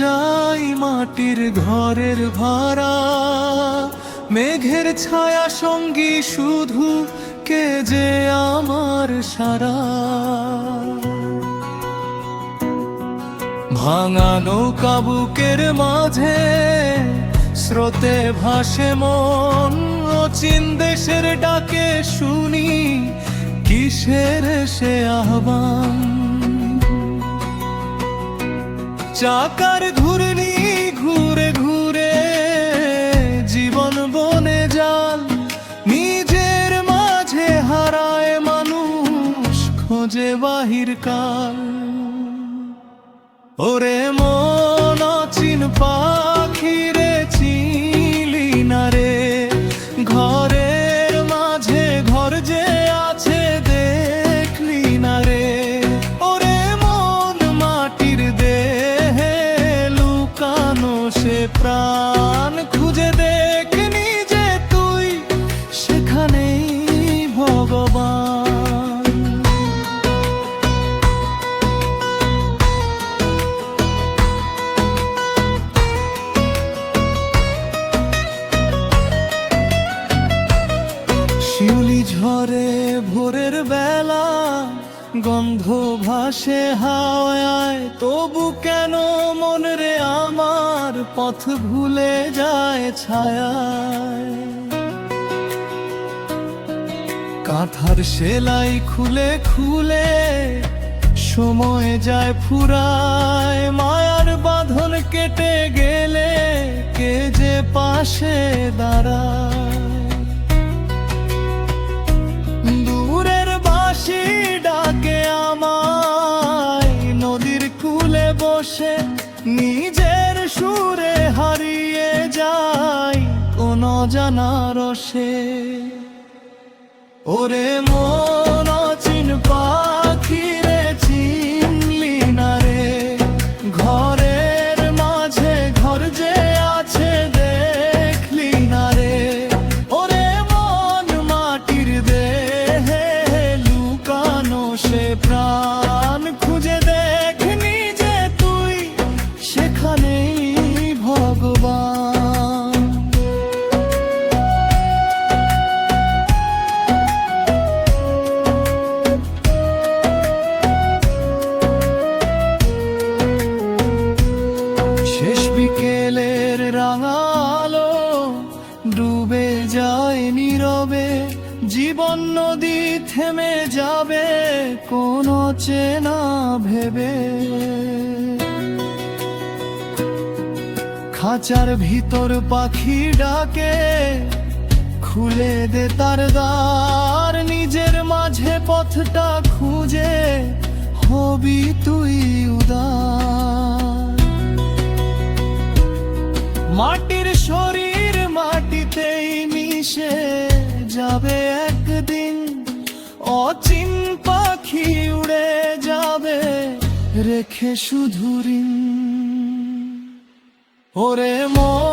যাই মাটির ঘরের ভাড়া, মেঘের ছায়া সঙ্গী শুধু কে যে আমার সারা। ভাঙা নৌকা বুকের মাঝে স্রোতে ভাসে মন, অচিন দেশের ডাকে শুনি কিসের সে আহ্বান। চাকার ঘূর্ণি ঘুরে ঘুরে জীবন বনে যাল, নিজের মাঝে হারায় মানুষ খোঁজে বাহির কাল। ওরে মন অচিন পাখি রে চিনলি না রে, ঘরের মাঝে ঘর যে আছে দেখলি না রে। ওরে মন মাটির দেহে লুকানো সে প্রাণ, খুঁজে দেখনি যে তুই সেখানেই ভগবান। শিউলি ঝরে ভোরের বেলা, গন্ধ ভাসে হাওয়ায়, তবু কেন মন রে আমার পথ ভুলে যায় ছায়ায়। কাঁথার সেলাই খুলে খুলে সময় যায় ফুরায়, মায়ার বাঁধন কেটে গেলে কে যে পাশে দাঁড়ায়। ডাকে আমায় নদীর কূলে বসে, নিজের সুরে হারিয়ে যায় কোন জানা রসে। ওরে মন অচিন পাখি রে চিনলি না রে, ঘরের মাঝে ঘর যে আছে দেখলি না রে। ওরে মন মাটির দেহে সে প্রাণ, খুঁজে দেখনি যে তুই সেখানেই ভগবান। শেষ বিকেলের রাঙা আলো ডুবে যায় নীরবে, জীবন নদী থেমে যাবে কোন চেনা ভেবে। খাঁচার ভিতর পাখি ডাকে, খুলে দে তার দ্বার, নিজের মাঝে পথটা খুঁজে হবি তুই উদার। মাটির শরীর মাটিতেই মিশে যাবে একদিন, অচিন পাখি উড়ে যাবে রেখে শুধু ঋণ। ওরে মন